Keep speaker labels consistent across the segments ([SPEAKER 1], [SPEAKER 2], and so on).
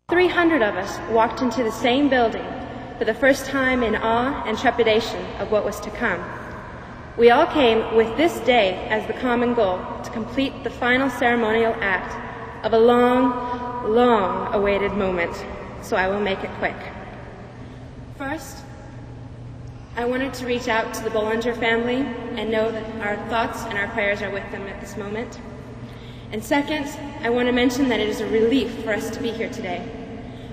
[SPEAKER 1] 300 of us walked into the same building for the first time in awe and trepidation of what was to come. We all came with this day as the common goal to complete the final ceremonial act of a long, long awaited moment, so I will make it quick. First, I wanted to reach out to the Bollinger family and know that our thoughts and our prayers are with them at this moment. And second, I want to mention that it is a relief for us to be here today,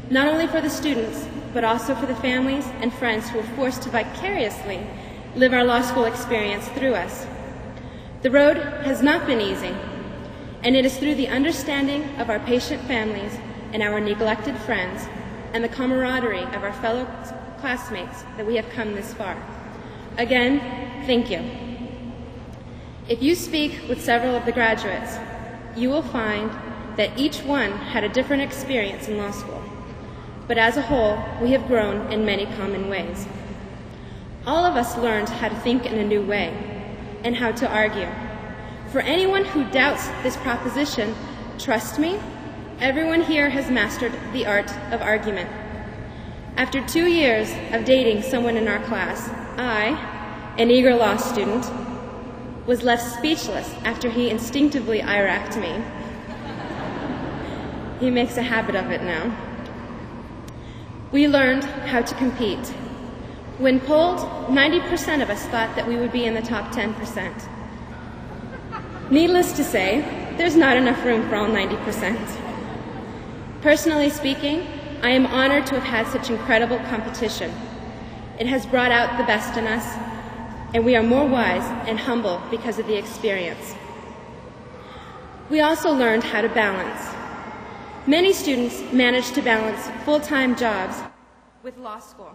[SPEAKER 1] not only for the students, but also for the families and friends who were forced to vicariously live our law school experience through us. The road has not been easy, and it is through the understanding of our patient families and our neglected friends and the camaraderie of our fellow classmates that we have come this far. Again, thank you. If you speak with several of the graduates, you will find that each one had a different experience in law school, but as a whole, we have grown in many common ways. All of us learned how to think in a new way and how to argue. For anyone who doubts this proposition, trust me, everyone here has mastered the art of argument. After 2 years of dating someone in our class, I, an eager law student, was left speechless after he instinctively eye-racked me. He makes a habit of it now. We learned how to compete. When polled, 90% of us thought that we would be in the top 10%. Needless to say, there's not enough room for all 90%. Personally speaking, I am honored to have had such incredible competition. It has brought out the best in us, and we are more wise and humble because of the experience. We also learned how to balance. Many students managed to balance full-time jobs with law school.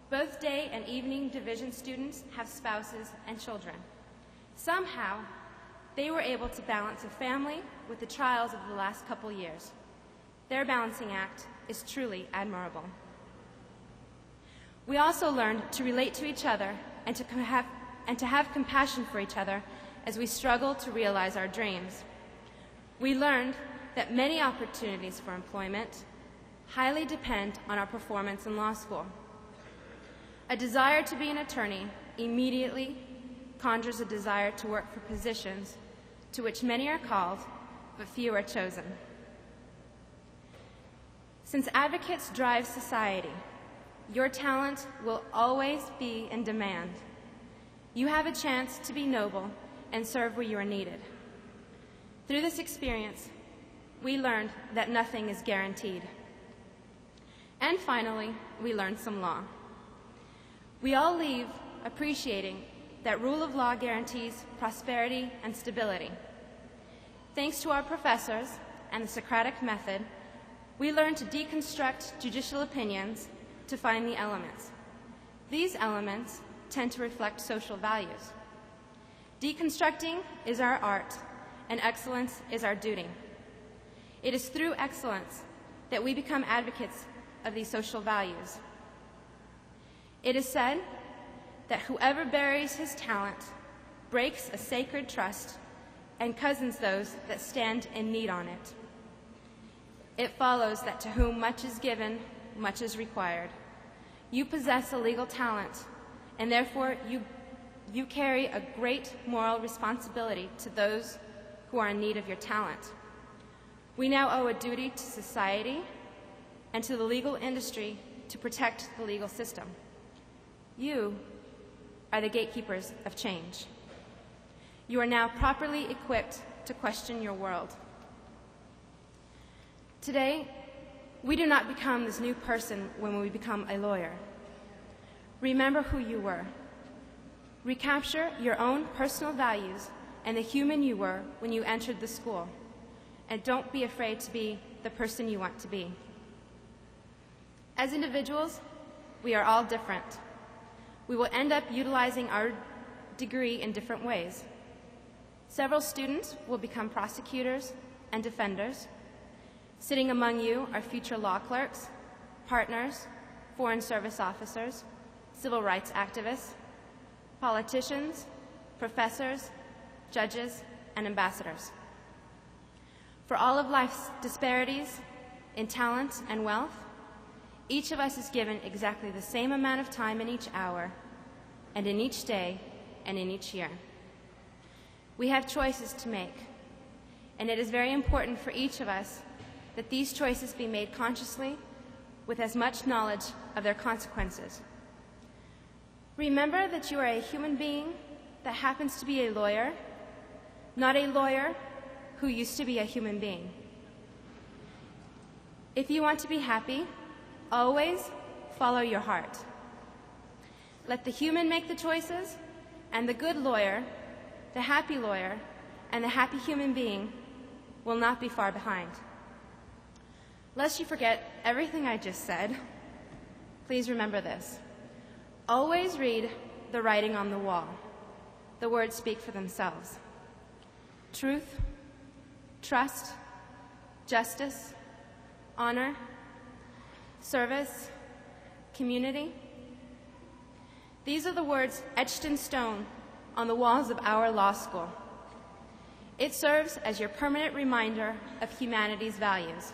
[SPEAKER 1] Both day and evening division students have spouses and children. Somehow, they were able to balance a family with the trials of the last couple years. Their balancing act is truly admirable. We also learned to relate to each other and to have compassion for each other as we struggle to realize our dreams. We learned that many opportunities for employment highly depend on our performance in law school. A desire to be an attorney immediately conjures a desire to work for positions to which many are called, but few are chosen. Since advocates drive society, your talent will always be in demand. You have a chance to be noble and serve where you are needed. Through this experience, we learned that nothing is guaranteed. And finally, we learned some law. We all leave appreciating that rule of law guarantees prosperity and stability. Thanks to our professors and the Socratic method, we learned to deconstruct judicial opinions to find the elements. These elements tend to reflect social values. Deconstructing is our art, and excellence is our duty. It is through excellence that we become advocates of these social values. It is said that whoever buries his talent breaks a sacred trust and cozens those that stand in need on it. It follows that to whom much is given, much is required. You possess a legal talent, and therefore you carry a great moral responsibility to those who are in need of your talent. We now owe a duty to society and to the legal industry to protect the legal system. You are the gatekeepers of change. You are now properly equipped to question your world. Today, we do not become this new person when we become a lawyer. Remember who you were. Recapture your own personal values and the human you were when you entered the school. And don't be afraid to be the person you want to be. As individuals, we are all different. We will end up utilizing our degree in different ways. Several students will become prosecutors and defenders. Sitting among you are future law clerks, partners, foreign service officers, civil rights activists, politicians, professors, judges, and ambassadors. For all of life's disparities, in talent and wealth, each of us is given exactly the same amount of time in each hour, and in each day, and in each year. We have choices to make, and it is very important for each of us that these choices be made consciously with as much knowledge of their consequences. Remember that you are a human being that happens to be a lawyer, not a lawyer who used to be a human being. If you want to be happy, always follow your heart. Let the human make the choices, and the good lawyer, the happy lawyer, and the happy human being will not be far behind. Lest you forget everything I just said, please remember this. Always read the writing on the wall. The words speak for themselves. Truth, trust, justice, honor, service, community. These are the words etched in stone on the walls of our law school. It serves as your permanent reminder of humanity's values.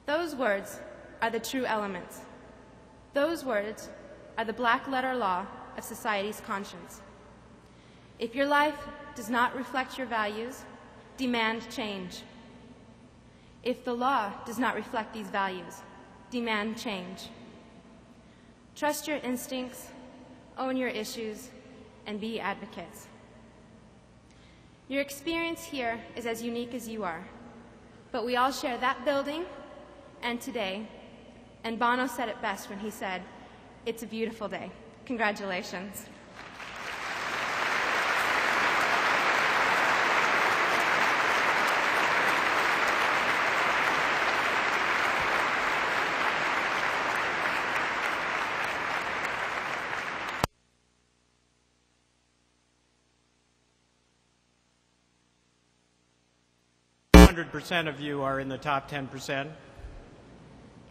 [SPEAKER 1] Those words are the true elements. Those words are the black-letter law of society's conscience. If your life does not reflect your values, demand change. If the law does not reflect these values, demand change. Trust your instincts, own your issues, and be advocates. Your experience here is as unique as you are, but we all share that building and today, and Bono said it best when he said, "It's a beautiful day." Congratulations.
[SPEAKER 2] % of you are in the top 10%,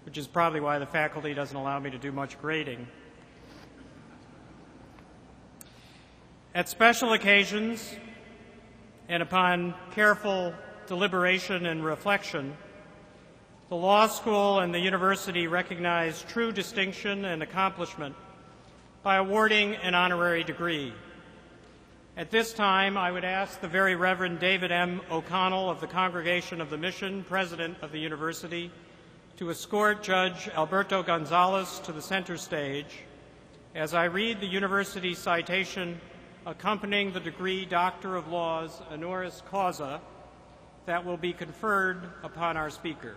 [SPEAKER 2] which is probably why the faculty doesn't allow me to do much grading. At special occasions and upon careful deliberation and reflection, the law school and the university recognize true distinction and accomplishment by awarding an honorary degree. At this time, I would ask the Very Reverend David M. O'Connell of the Congregation of the Mission, President of the University, to escort Judge Alberto Gonzalez to the center stage as I read the university citation accompanying the degree Doctor of Laws honoris causa that will be conferred upon our speaker.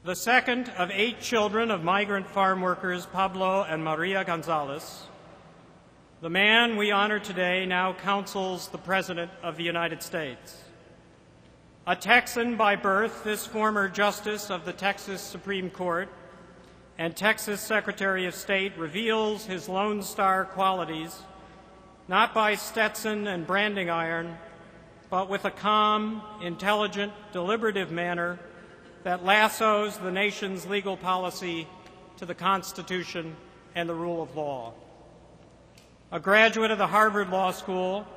[SPEAKER 2] The second of 8 children of migrant farm workers Pablo and Maria Gonzalez, the man we honor today now counsels the President of the United States. A Texan by birth, this former Justice of the Texas Supreme Court and Texas Secretary of State reveals his Lone Star qualities not by Stetson and branding iron, but with a calm, intelligent, deliberative manner that lassos the nation's legal policy to the Constitution and the rule of law. A graduate of the Harvard Law School,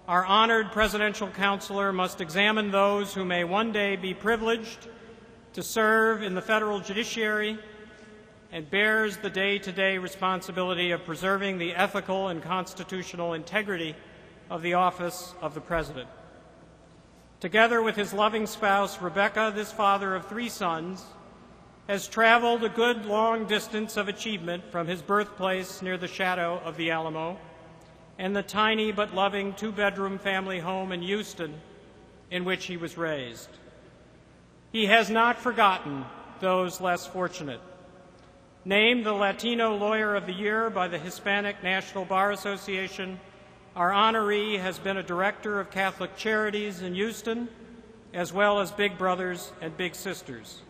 [SPEAKER 2] our honored presidential counselor must examine those who may one day be privileged to serve in the federal judiciary and bears the day-to-day responsibility of preserving the ethical and constitutional integrity of the office of the President. Together with his loving spouse, Rebecca, this father of 3 sons, has traveled a good long distance of achievement from his birthplace near the shadow of the Alamo and the tiny but loving 2-bedroom family home in Houston in which he was raised. He has not forgotten those less fortunate. Named the Latino Lawyer of the Year by the Hispanic National Bar Association, our honoree has been a director of Catholic Charities in Houston, as well as Big Brothers and Big Sisters.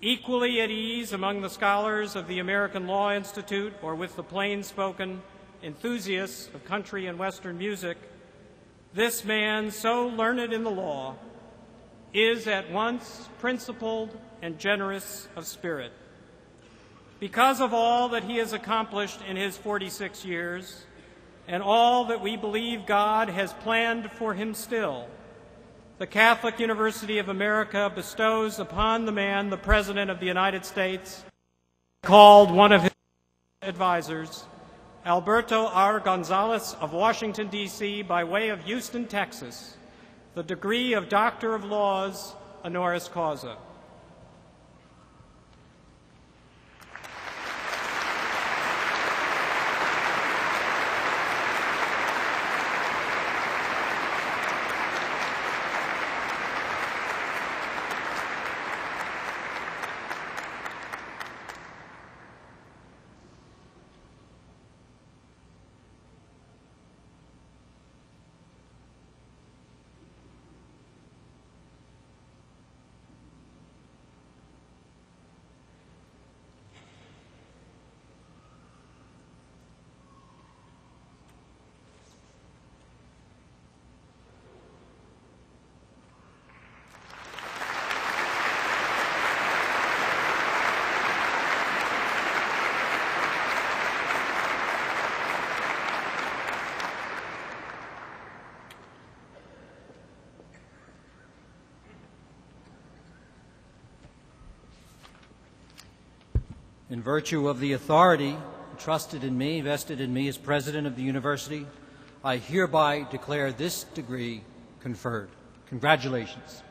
[SPEAKER 2] Equally at ease among the scholars of the American Law Institute or with the plain-spoken enthusiasts of country and Western music, this man, so learned in the law, is at once principled and generous of spirit. Because of all that he has accomplished in his 46 years, and all that we believe God has planned for him still, the Catholic University of America bestows upon the man, the President of the United States, called one of his advisors, Alberto R. Gonzalez of Washington, D.C., by way of Houston, Texas, the degree of Doctor of Laws, honoris causa.
[SPEAKER 3] In virtue of the authority entrusted in me, vested in me as President of the University, I hereby declare this degree conferred. Congratulations.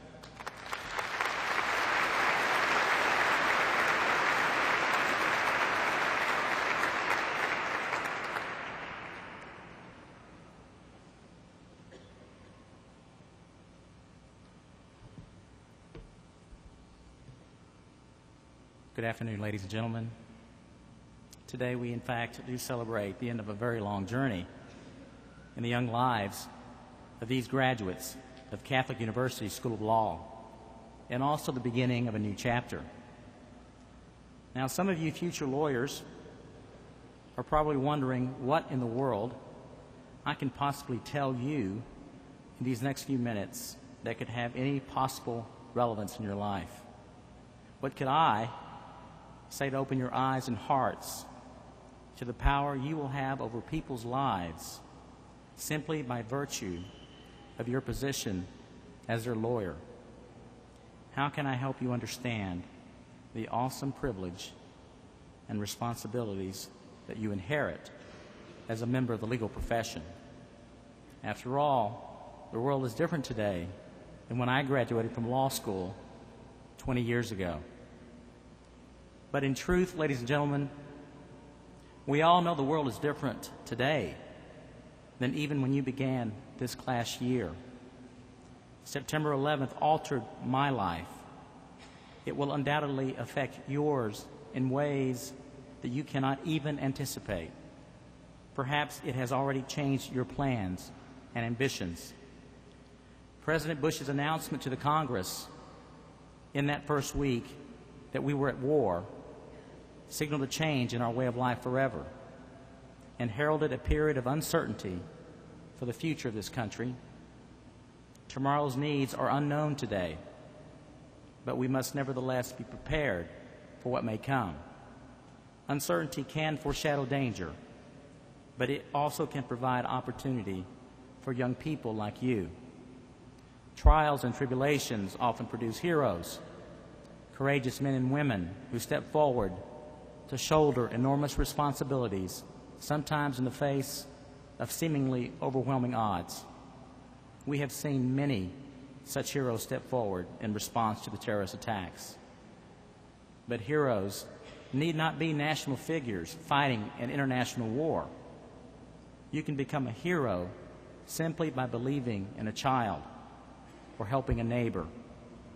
[SPEAKER 4] Good afternoon, ladies and gentlemen. Today we, in fact, do celebrate the end of a very long journey in the young lives of these graduates of Catholic University School of Law, and also the beginning of a new chapter. Now, some of you future lawyers are probably wondering what in the world I can possibly tell you in these next few minutes that could have any possible relevance in your life. What could I say to open your eyes and hearts to the power you will have over people's lives simply by virtue of your position as their lawyer? How can I help you understand the awesome privilege and responsibilities that you inherit as a member of the legal profession? After all, the world is different today than when I graduated from law school 20 years ago. But in truth, ladies and gentlemen, we all know the world is different today than even when you began this class year. September 11th altered my life. It will undoubtedly affect yours in ways that you cannot even anticipate. Perhaps it has already changed your plans and ambitions. President Bush's announcement to the Congress in that first week that we were at war signaled a change in our way of life forever and heralded a period of uncertainty for the future of this country. Tomorrow's needs are unknown today, but we must nevertheless be prepared for what may come. Uncertainty can foreshadow danger, but it also can provide opportunity for young people like you. Trials and tribulations often produce heroes, courageous men and women who step forward to shoulder enormous responsibilities, sometimes in the face of seemingly overwhelming odds. We have seen many such heroes step forward in response to the terrorist attacks. But heroes need not be national figures fighting an international war. You can become a hero simply by believing in a child, or helping a neighbor,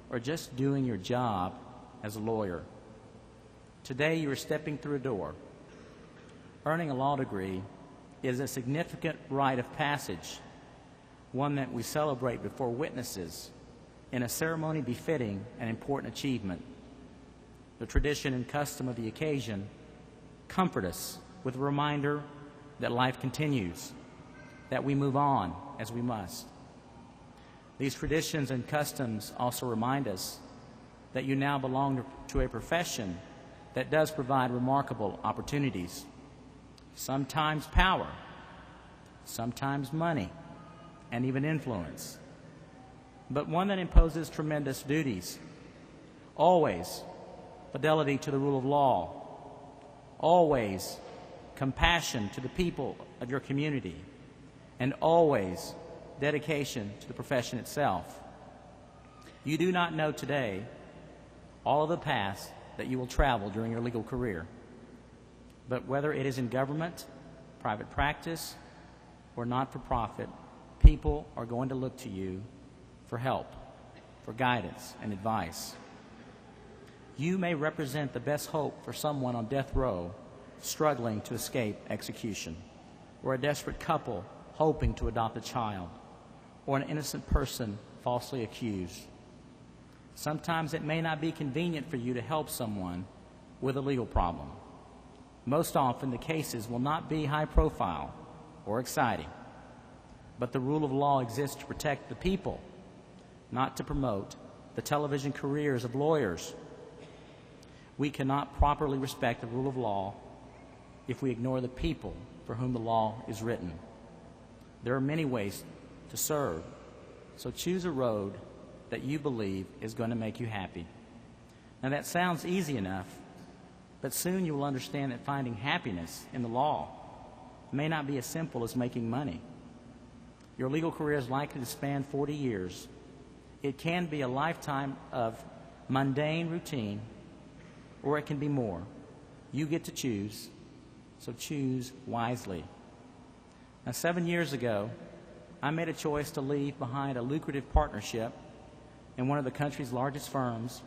[SPEAKER 4] or just doing your job as a lawyer. Today you are stepping through a door. Earning a law degree is a significant rite of passage, one that we celebrate before witnesses in a ceremony befitting an important achievement. The tradition and custom of the occasion comfort us with a reminder that life continues, that we move on as we must. These traditions and customs also remind us that you now belong to a profession that does provide remarkable opportunities, sometimes power, sometimes money, and even influence, but one that imposes tremendous duties. Always fidelity to the rule of law, always compassion to the people of your community, and always dedication to the profession itself. You do not know today all of the paths that you will travel during your legal career, but whether it is in government, private practice, or not-for-profit, people are going to look to you for help, for guidance and advice. You may represent the best hope for someone on death row struggling to escape execution, or a desperate couple hoping to adopt a child, or an innocent person falsely accused. Sometimes it may not be convenient for you to help someone with a legal problem. Most often the cases will not be high profile or exciting, but the rule of law exists to protect the people, not to promote the television careers of lawyers. We cannot properly respect the rule of law if we ignore the people for whom the law is written. There are many ways to serve, so choose a road that you believe is going to make you happy. Now that sounds easy enough, but soon you will understand that finding happiness in the law may not be as simple as making money. Your legal career is likely to span 40 years. It can be a lifetime of mundane routine, or it can be more. You get to choose, so choose wisely. Now, 7 years ago, I made a choice to leave behind a lucrative partnership in one of the country's largest firms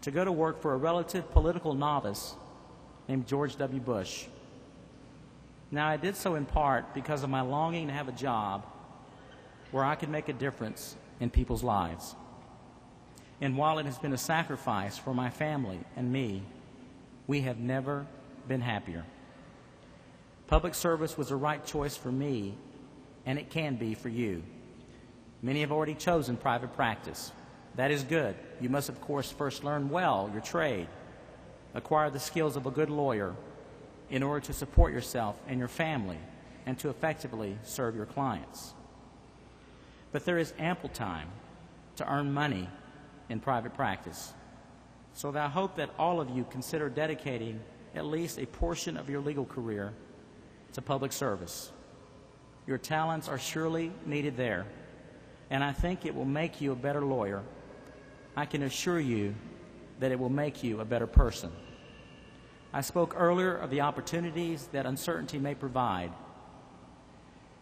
[SPEAKER 4] to go to work for a relative political novice named George W. Bush. Now, I did so in part because of my longing to have a job where I could make a difference in people's lives. And while it has been a sacrifice for my family and me, we have never been happier. Public service was the right choice for me, and it can be for you. Many have already chosen private practice. That is good. You must, of course, first learn well your trade, acquire the skills of a good lawyer in order to support yourself and your family and to effectively serve your clients. But there is ample time to earn money in private practice. So I hope that all of you consider dedicating at least a portion of your legal career to public service. Your talents are surely needed there, and I think it will make you a better lawyer. I can assure you that it will make you a better person. I spoke earlier of the opportunities that uncertainty may provide,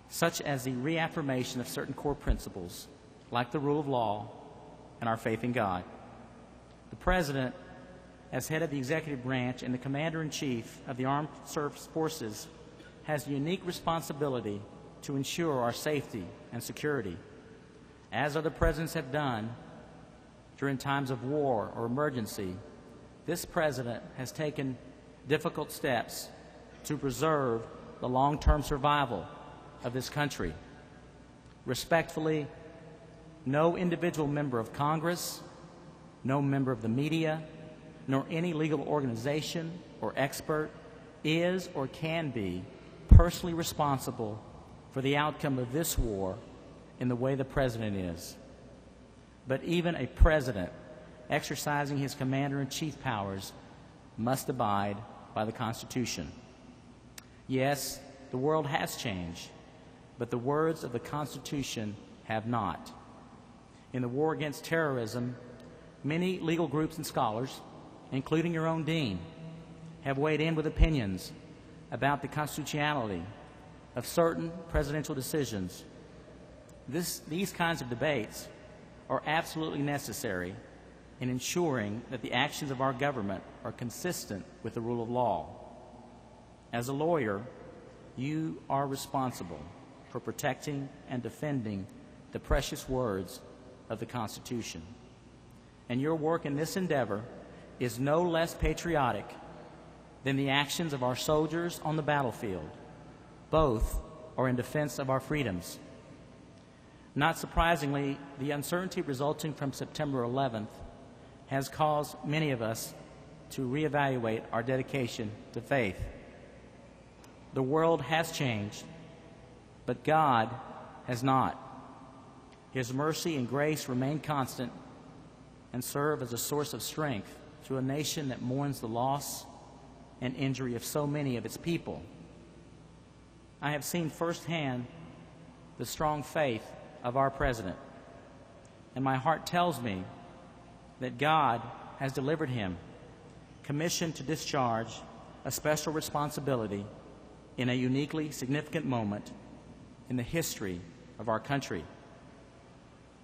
[SPEAKER 4] such as the reaffirmation of certain core principles, like the rule of law and our faith in God. The President, as head of the executive branch and the Commander-in-Chief of the Armed Forces, has a unique responsibility to ensure our safety and security, as other presidents have done during times of war or emergency. This President has taken difficult steps to preserve the long-term survival of this country. Respectfully, no individual member of Congress, no member of the media, nor any legal organization or expert is or can be personally responsible for the outcome of this war in the way the President is. But even a President exercising his commander-in-chief powers must abide by the Constitution. Yes, the world has changed, but the words of the Constitution have not. In the war against terrorism, many legal groups and scholars, including your own dean, have weighed in with opinions about the constitutionality of certain presidential decisions. These kinds of debates are absolutely necessary in ensuring that the actions of our government are consistent with the rule of law. As a lawyer, you are responsible for protecting and defending the precious words of the Constitution. And your work in this endeavor is no less patriotic than the actions of our soldiers on the battlefield. Both are in defense of our freedoms. Not surprisingly, the uncertainty resulting from September 11th has caused many of us to reevaluate our dedication to faith. The world has changed, but God has not. His mercy and grace remain constant and serve as a source of strength to a nation that mourns the loss and injury of so many of its people. I have seen firsthand the strong faith of our president, and my heart tells me that God has delivered him, commissioned to discharge a special responsibility in a uniquely significant moment in the history of our country.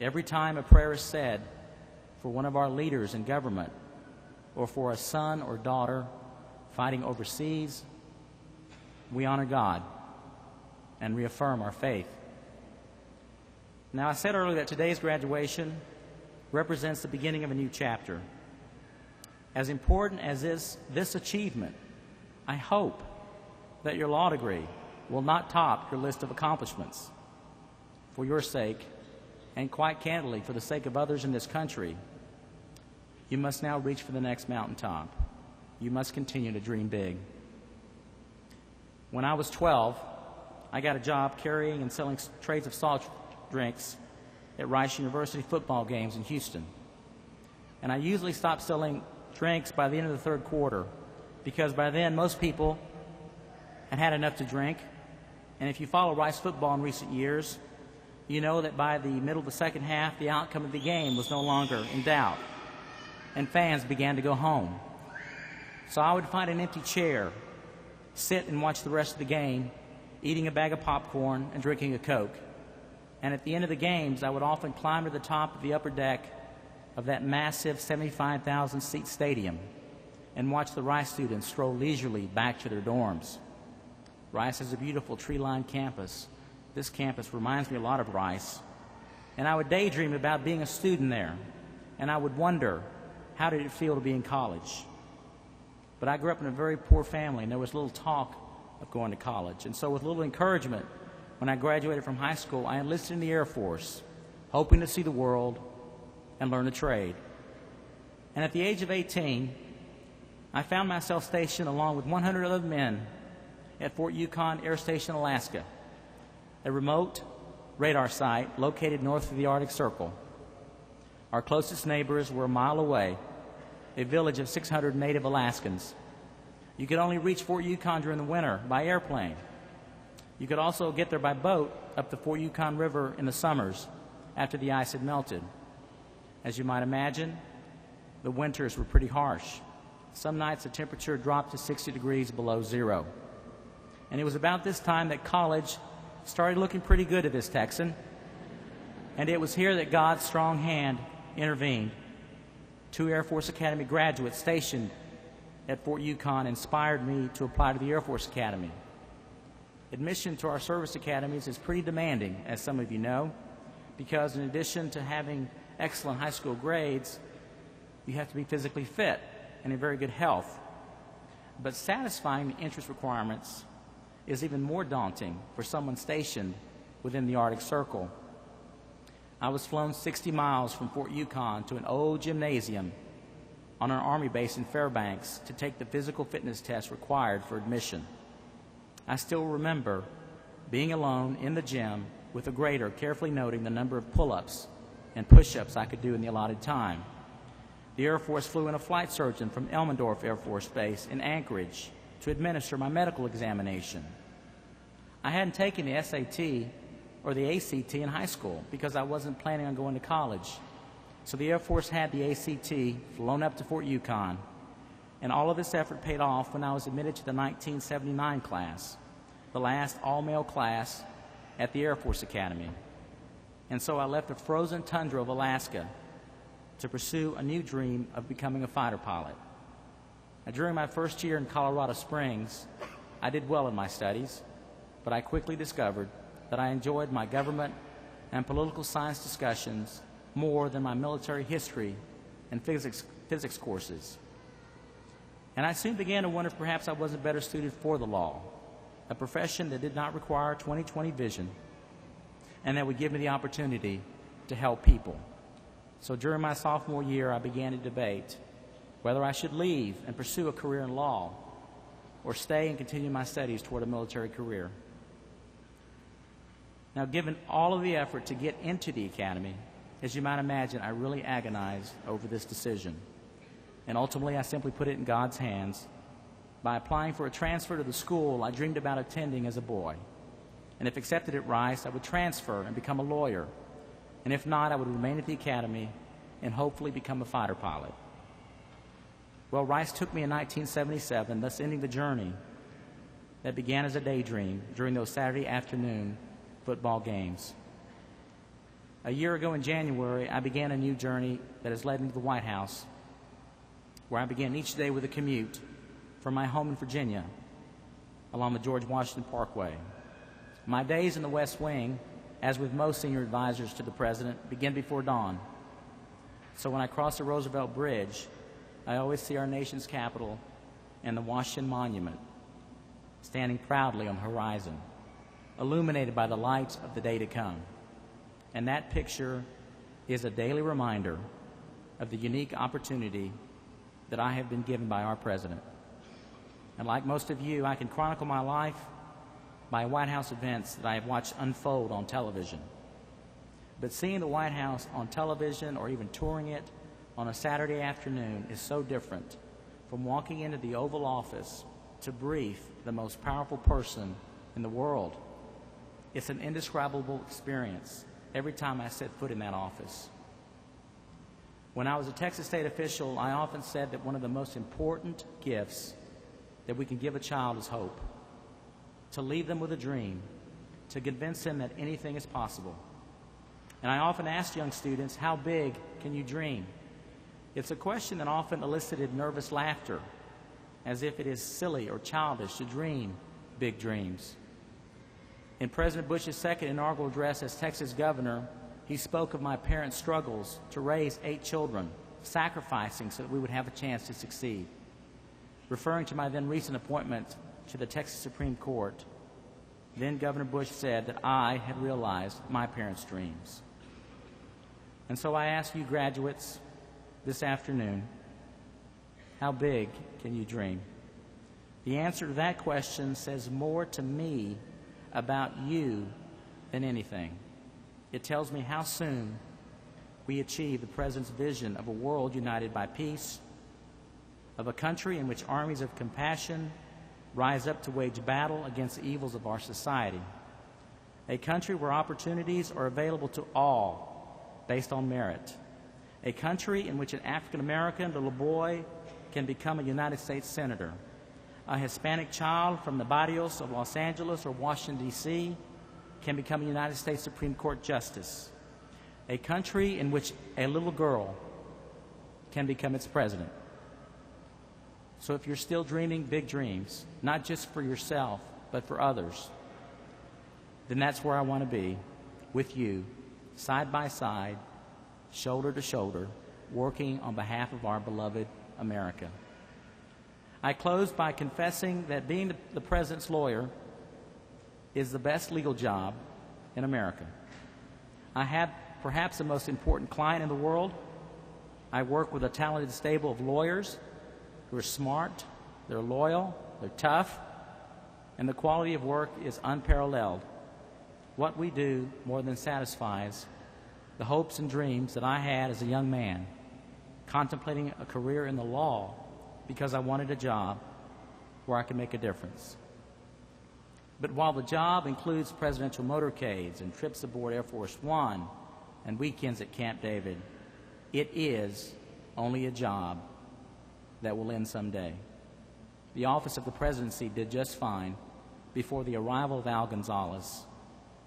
[SPEAKER 4] Every time a prayer is said for one of our leaders in government, or for a son or daughter fighting overseas, we honor God and reaffirm our faith. Now, I said earlier that today's graduation represents the beginning of a new chapter. As important as this achievement, I hope that your law degree will not top your list of accomplishments. For your sake, and quite candidly for the sake of others in this country, you must now reach for the next mountaintop. You must continue to dream big. When I was 12, I got a job carrying and selling trays of soft drinks at Rice University football games in Houston. And I usually stopped selling drinks by the end of the third quarter, because by then most people had had enough to drink. And if you follow Rice football in recent years, you know that by the middle of the second half, the outcome of the game was no longer in doubt, and fans began to go home. So I would find an empty chair, sit and watch the rest of the game, eating a bag of popcorn and drinking a Coke. And at the end of the games, I would often climb to the top of the upper deck of that massive 75,000-seat stadium and watch the Rice students stroll leisurely back to their dorms. Rice is a beautiful tree-lined campus. This campus reminds me a lot of Rice. And I would daydream about being a student there, and I would wonder, how did it feel to be in college? But I grew up in a very poor family, and there was little talk of going to college. And so with little encouragement, when I graduated from high school, I enlisted in the Air Force, hoping to see the world and learn a trade. And at the age of 18, I found myself stationed along with 100 other men at Fort Yukon Air Station, Alaska, a remote radar site located north of the Arctic Circle. Our closest neighbors were a mile away, a village of 600 native Alaskans. You could only reach Fort Yukon during the winter by airplane. You could also get there by boat up the Fort Yukon River in the summers after the ice had melted. As you might imagine, the winters were pretty harsh. Some nights the temperature dropped to 60 degrees below zero. And it was about this time that college started looking pretty good to this Texan. And it was here that God's strong hand intervened. 2 Air Force Academy graduates stationed at Fort Yukon inspired me to apply to the Air Force Academy. Admission to our service academies is pretty demanding, as some of you know, because in addition to having excellent high school grades, you have to be physically fit and in very good health. But satisfying the entrance requirements is even more daunting for someone stationed within the Arctic Circle. I was flown 60 miles from Fort Yukon to an old gymnasium on an Army base in Fairbanks to take the physical fitness test required for admission. I still remember being alone in the gym with a grader carefully noting the number of pull-ups and push-ups I could do in the allotted time. The Air Force flew in a flight surgeon from Elmendorf Air Force Base in Anchorage to administer my medical examination. I hadn't taken the SAT or the ACT in high school because I wasn't planning on going to college. So the Air Force had the ACT flown up to Fort Yukon, and all of this effort paid off when I was admitted to the 1979 class, the last all-male class at the Air Force Academy. And so I left the frozen tundra of Alaska to pursue a new dream of becoming a fighter pilot. Now, during my first year in Colorado Springs, I did well in my studies, but I quickly discovered that I enjoyed my government and political science discussions more than my military history and physics courses. And I soon began to wonder if perhaps I wasn't better suited for the law, a profession that did not require 20/20 vision and that would give me the opportunity to help people. So during my sophomore year, I began to debate whether I should leave and pursue a career in law or stay and continue my studies toward a military career. Now, given all of the effort to get into the academy, as you might imagine, I really agonized over this decision. And ultimately, I simply put it in God's hands. By applying for a transfer to the school I dreamed about attending as a boy. And if accepted at Rice, I would transfer and become a lawyer. And if not, I would remain at the academy and hopefully become a fighter pilot. Well, Rice took me in 1977, thus ending the journey that began as a daydream during those Saturday afternoon football games. A year ago in January, I began a new journey that has led me to the White House, where I began each day with a commute from my home in Virginia along the George Washington Parkway. My days in the West Wing, as with most senior advisors to the President, begin before dawn. So when I cross the Roosevelt Bridge, I always see our nation's capital and the Washington Monument standing proudly on the horizon, illuminated by the lights of the day to come. And that picture is a daily reminder of the unique opportunity that I have been given by our President. And like most of you, I can chronicle my life by White House events that I have watched unfold on television. But seeing the White House on television or even touring it on a Saturday afternoon is so different from walking into the Oval Office to brief the most powerful person in the world. It's an indescribable experience every time I set foot in that office. When I was a Texas state official, I often said that one of the most important gifts that we can give a child is hope, to leave them with a dream, to convince them that anything is possible. And I often asked young students, how big can you dream? It's a question that often elicited nervous laughter, as if it is silly or childish to dream big dreams. In President Bush's second inaugural address as Texas governor, he spoke of my parents' struggles to raise 8 children, sacrificing so that we would have a chance to succeed. Referring to my then recent appointment to the Texas Supreme Court, then Governor Bush said that I had realized my parents' dreams. And so I ask you graduates this afternoon, how big can you dream? The answer to that question says more to me about you than anything. It tells me how soon we achieve the President's vision of a world united by peace, of a country in which armies of compassion rise up to wage battle against the evils of our society, a country where opportunities are available to all based on merit, a country in which an African-American little boy can become a United States Senator, a Hispanic child from the barrios of Los Angeles or Washington, D.C. can become a United States Supreme Court Justice, a country in which a little girl can become its president. So if you're still dreaming big dreams, not just for yourself, but for others, then that's where I want to be, with you, side by side, shoulder to shoulder, working on behalf of our beloved America. I close by confessing that being the President's lawyer is the best legal job in America. I have perhaps the most important client in the world. I work with a talented stable of lawyers who are smart, they're loyal, they're tough, and the quality of work is unparalleled. What we do more than satisfies the hopes and dreams that I had as a young man, contemplating a career in the law because I wanted a job where I could make a difference. But while the job includes presidential motorcades and trips aboard Air Force One and weekends at Camp David, it is only a job that will end someday. The office of the presidency did just fine before the arrival of Al Gonzalez,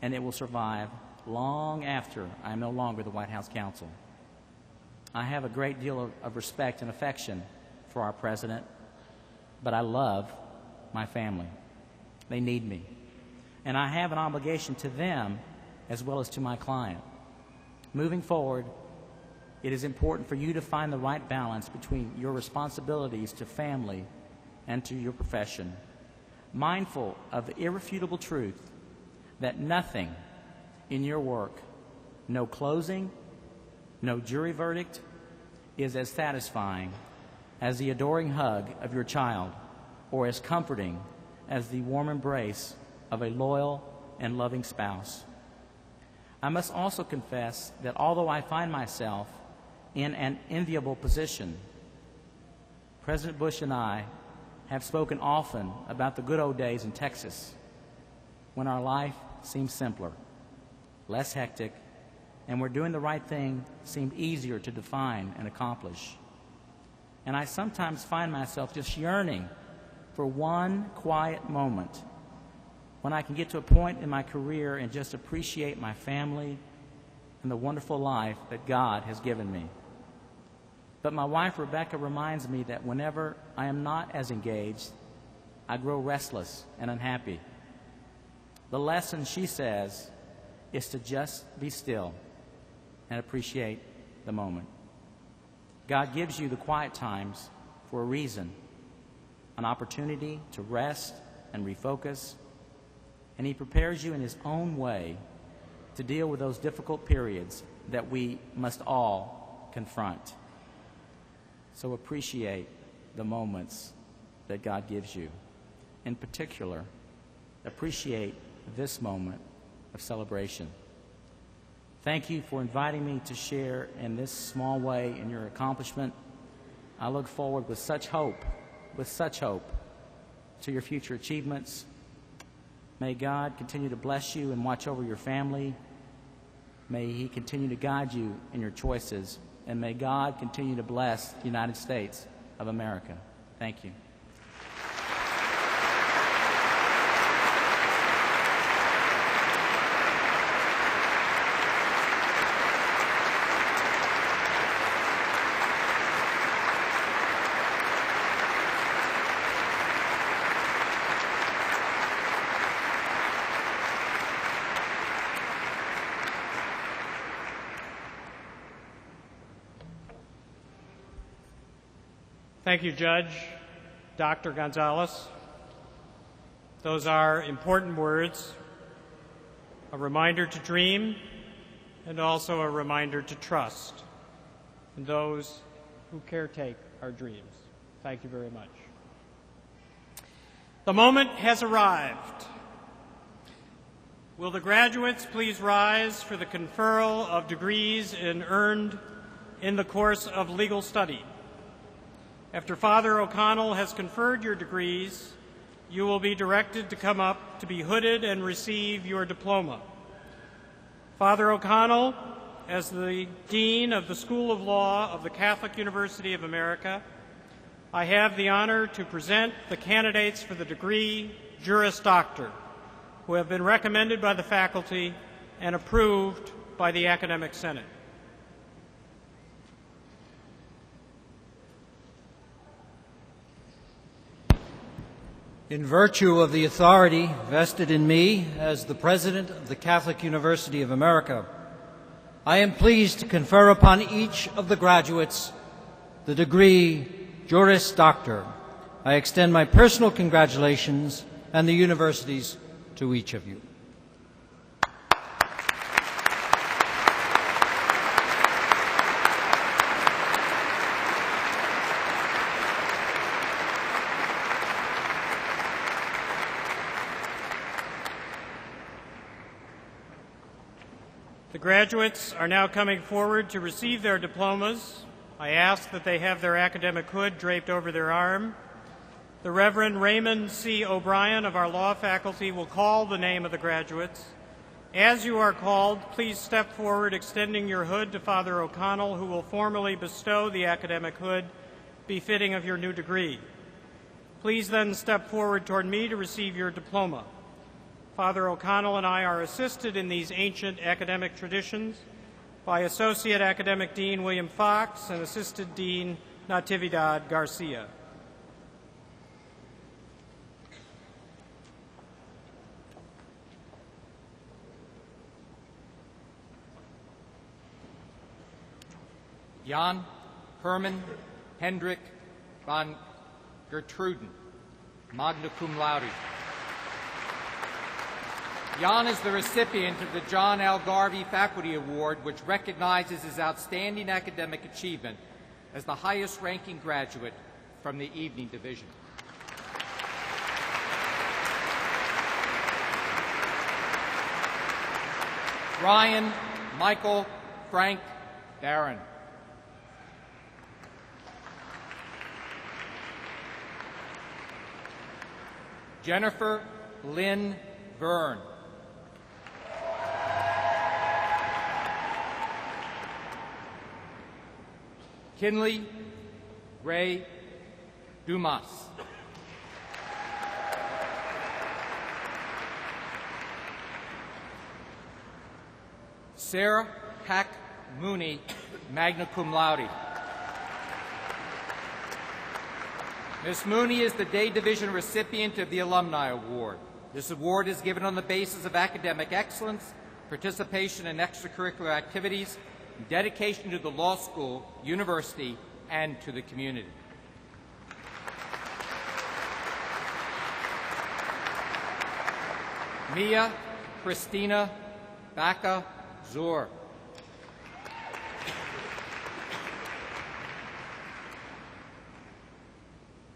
[SPEAKER 4] and it will survive long after I am no longer the White House counsel. I have a great deal of respect and affection for our president, but I love my family. They need me. And I have an obligation to them as well as to my client. Moving forward, it is important for you to find the right balance between your responsibilities to family and to your profession, mindful of the irrefutable truth that nothing in your work, no closing, no jury verdict, is as satisfying as the adoring hug of your child or as comforting as the warm embrace of a loyal and loving spouse. I must also confess that although I find myself in an enviable position, President Bush and I have spoken often about the good old days in Texas when our life seemed simpler, less hectic, and where doing the right thing seemed easier to define and accomplish. And I sometimes find myself just yearning for one quiet moment when I can get to a point in my career and just appreciate my family and the wonderful life that God has given me. But my wife, Rebecca, reminds me that whenever I am not as engaged, I grow restless and unhappy. The lesson, she says, is to just be still and appreciate the moment. God gives you the quiet times for a reason, an opportunity to rest and refocus, and He prepares you in His own way to deal with those difficult periods that we must all confront. So appreciate the moments that God gives you. In particular, appreciate this moment of celebration. Thank you for inviting me to share in this small way in your accomplishment. I look forward with such hope to your future achievements. May God continue to bless you and watch over your family. May He continue to guide you in your choices. And may God continue to bless the United States of America. Thank you.
[SPEAKER 2] Thank you, Judge Dr. Gonzalez. Those are important words, a reminder to dream and also a reminder to trust in those who caretake our dreams. Thank you very much. The moment has arrived. Will the graduates please rise for the conferral of degrees earned in the course of legal study? After Father O'Connell has conferred your degrees, you will be directed to come up to be hooded and receive your diploma. Father O'Connell, as the Dean of the School of Law of the Catholic University of America, I have the honor to present the candidates for the degree Juris Doctor, who have been recommended by the faculty and approved by the Academic Senate.
[SPEAKER 3] In virtue of the authority vested in me as the President of the Catholic University of America, I am pleased to confer upon each of the graduates the degree Juris Doctor. I extend my personal congratulations and the university's to each of you.
[SPEAKER 2] The graduates are now coming forward to receive their diplomas. I ask that they have their academic hood draped over their arm. The Reverend Raymond C. O'Brien of our law faculty will call the name of the graduates. As you are called, please step forward extending your hood to Father O'Connell, who will formally bestow the academic hood befitting of your new degree. Please then step forward toward me to receive your diploma. Father O'Connell and I are assisted in these ancient academic traditions by Associate Academic Dean William Fox and Assistant Dean Natividad Garcia.
[SPEAKER 5] Jan Herman Hendrik von Gertruden, magna cum laude. Jan is the recipient of the John L. Garvey Faculty Award, which recognizes his outstanding academic achievement as the highest-ranking graduate from the evening division. Ryan Michael Frank Barron. Jennifer Lynn Byrne. Kinley Ray Dumas. Sarah Hack Mooney, magna cum laude. Ms. Mooney is the Day Division recipient of the Alumni Award. This award is given on the basis of academic excellence, participation in extracurricular activities, and dedication to the law school, university, and to the community. Mia Christina Baca Zur.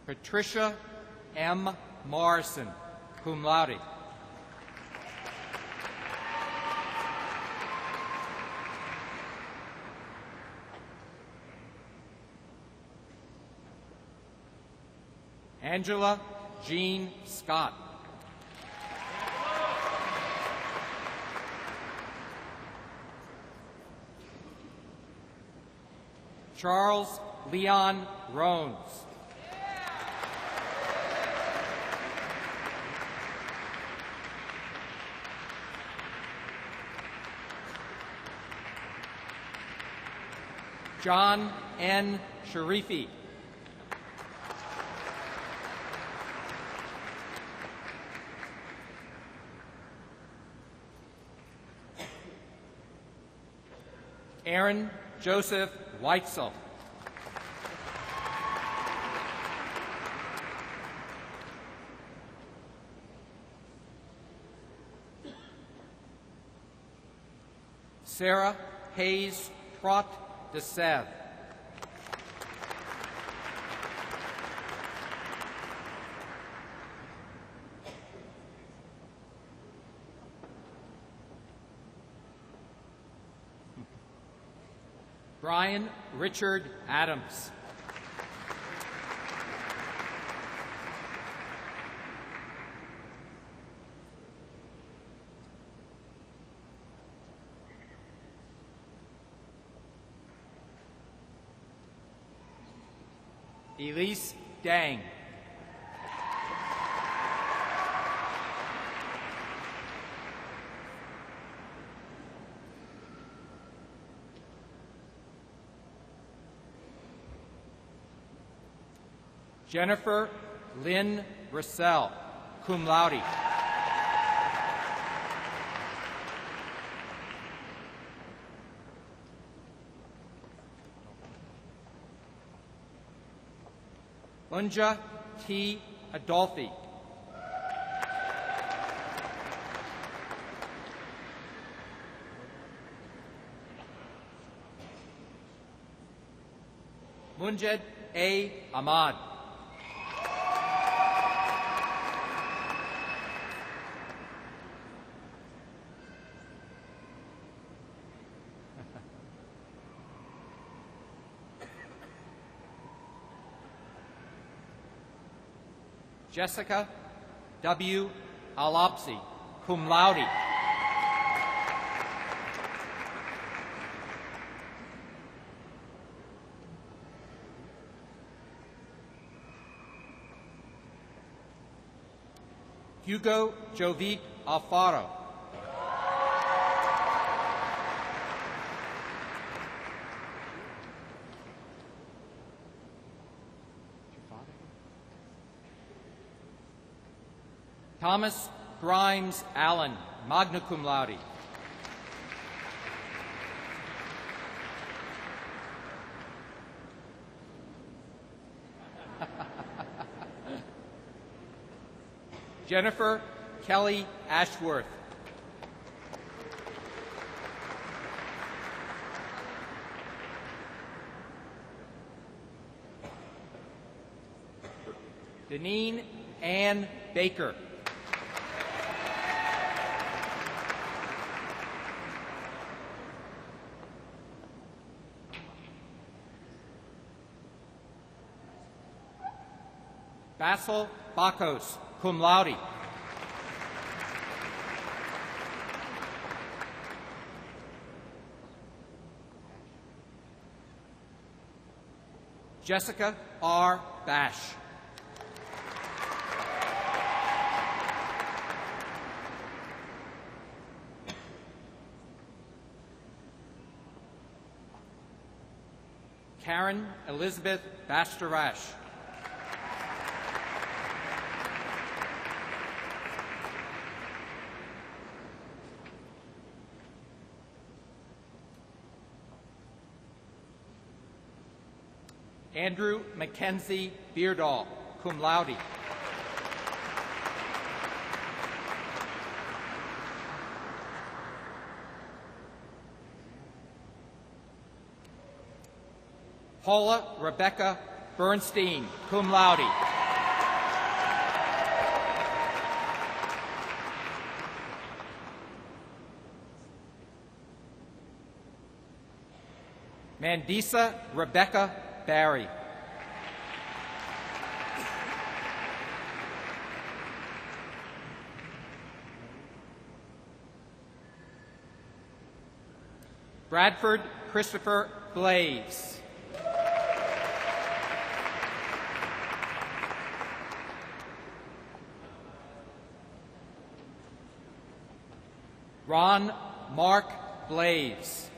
[SPEAKER 5] Patricia M. Morrison, cum laude. Angela Jean Scott. Charles Leon Rones. John N. Sharifi. Aaron Joseph Weitzel. Sarah Hayes Trot de Sèvres. Brian Richard Adams. Elise Dang. Jennifer Lynn Russell, cum laude. Unja T. Adolfi. Munjed A. Ahmad. Jessica W. Alopsi, cum laude. Hugo Jovit Alfaro. Thomas Grimes Allen, magna cum laude. Jennifer Kelly Ashworth. Deneen Ann Baker. Basil Bakos, cum laude. Jessica R. Bash. Karen Elizabeth Bastarash. Andrew Mackenzie Beardall, cum laude. Paula Rebecca Bernstein, cum laude. Mandisa Rebecca Barry. Bradford Christopher Blaze. Ron Mark Blaze.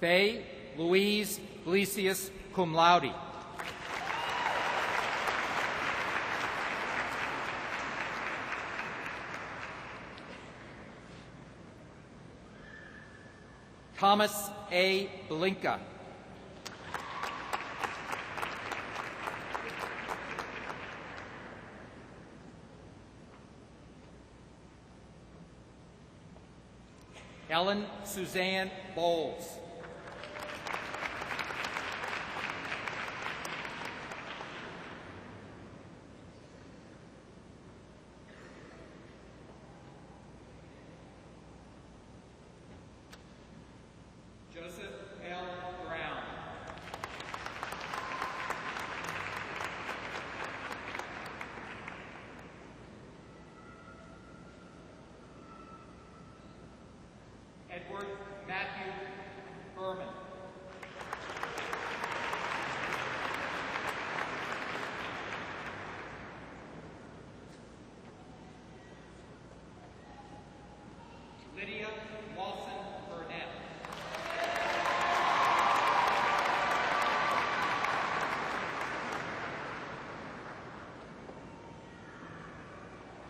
[SPEAKER 5] Faye Louise Glesius, cum laude. Thomas A. Belinka. Ellen Suzanne Bowles. Joseph L. Brown. Edward Matthew Berman. Lydia Walson Burnett.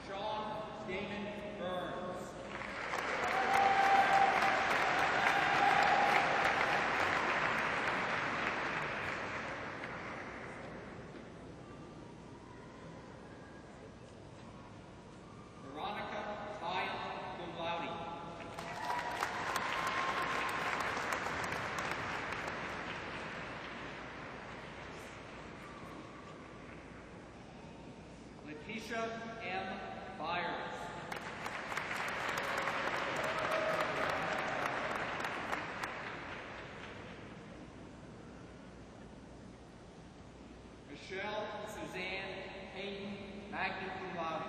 [SPEAKER 5] Sean Damon Burns. Veronica Tyle, cum laude. Letitia M. Byers. Michelle Suzanne Hayden, magna cum laude.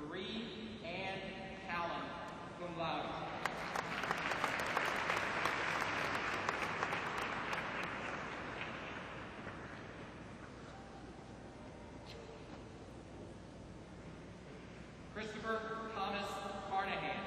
[SPEAKER 5] Marie Ann Callan, cum laude. Christopher Thomas Carnahan.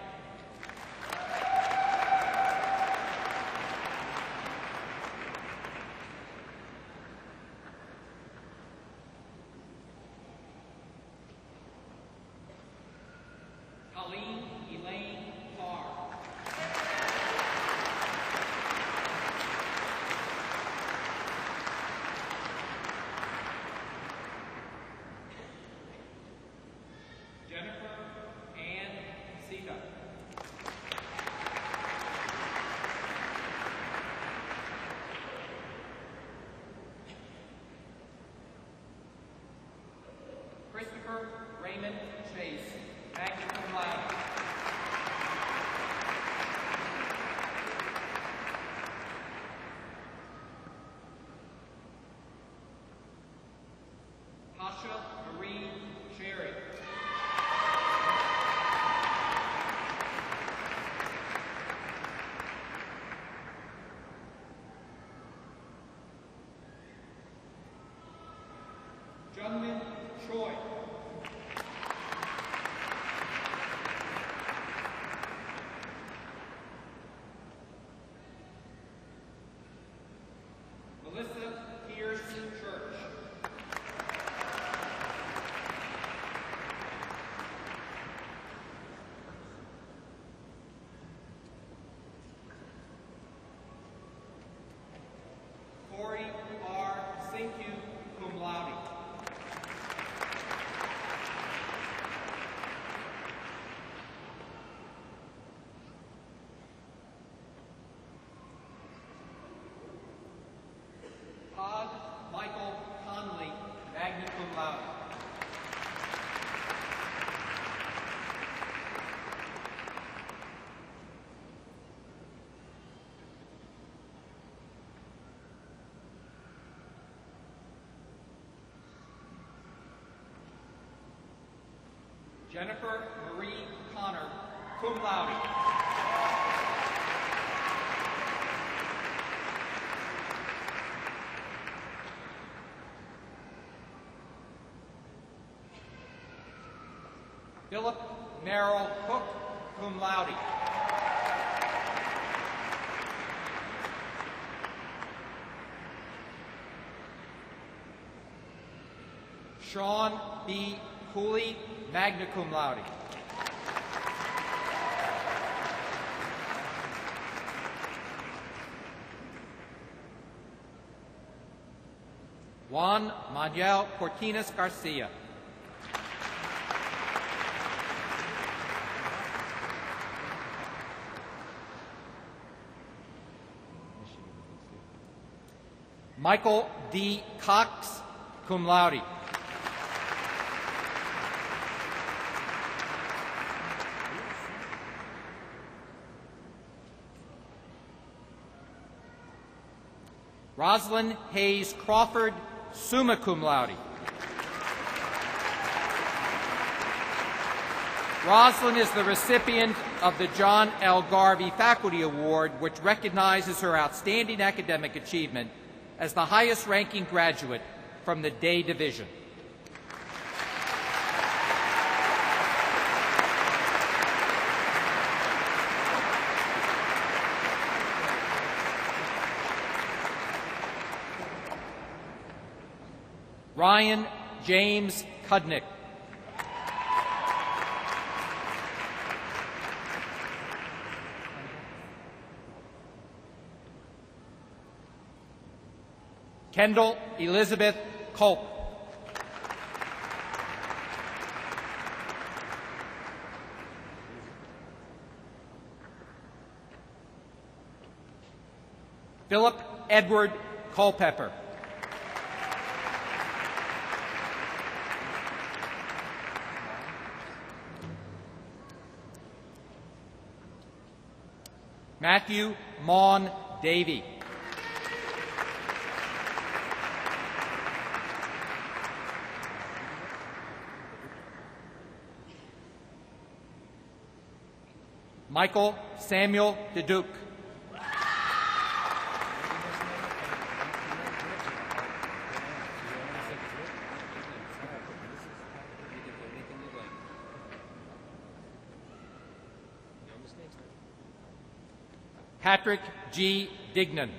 [SPEAKER 5] Christopher Raymond Chase, magna cum laude. Tasha Marie Cherry. Jungmin Choi. Melissa Pierce Church. Corey R. Sinkyu, cum laude. Todd Michael Conley, magna cum laude. Jennifer Marie Connor, cum laude. Philip Merrill Cook, cum laude. Sean B. Cooley, magna cum laude. Juan Manuel Cortines Garcia. Michael D. Cox, cum laude. Rosalind Hayes Crawford, summa cum laude. Rosalind is the recipient of the John L. Garvey Faculty Award, which recognizes her outstanding academic achievement as the highest-ranking graduate from the Day Division. Ryan James Kudnick. Kendall Elizabeth Culp. Philip Edward Culpepper. Matthew Maughan Davey. Michael Samuel DeDuke. Patrick G. Dignan.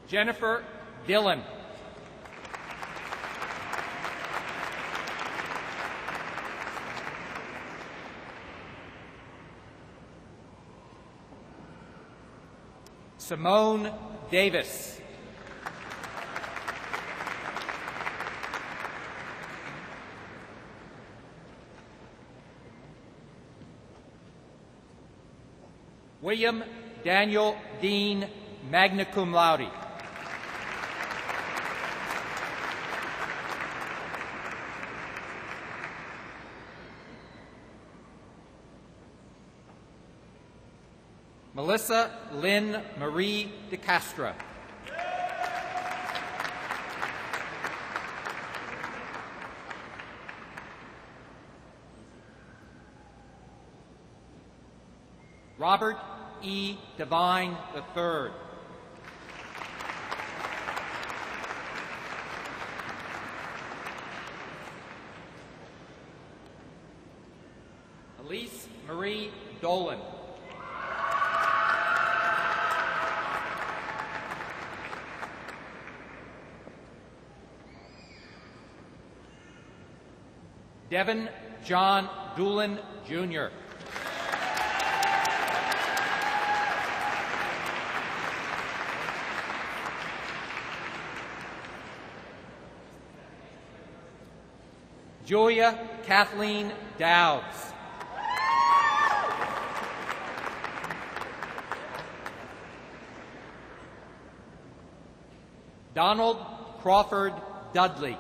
[SPEAKER 5] Jennifer Dillon. Simone Davis. William Daniel Dean, magna cum laude. Melissa Lynn Marie de Castro. Robert E. Devine III. Elise Marie Dolan. Devin John Doolin, Jr. Julia Kathleen Dowds. Donald Crawford Dudley.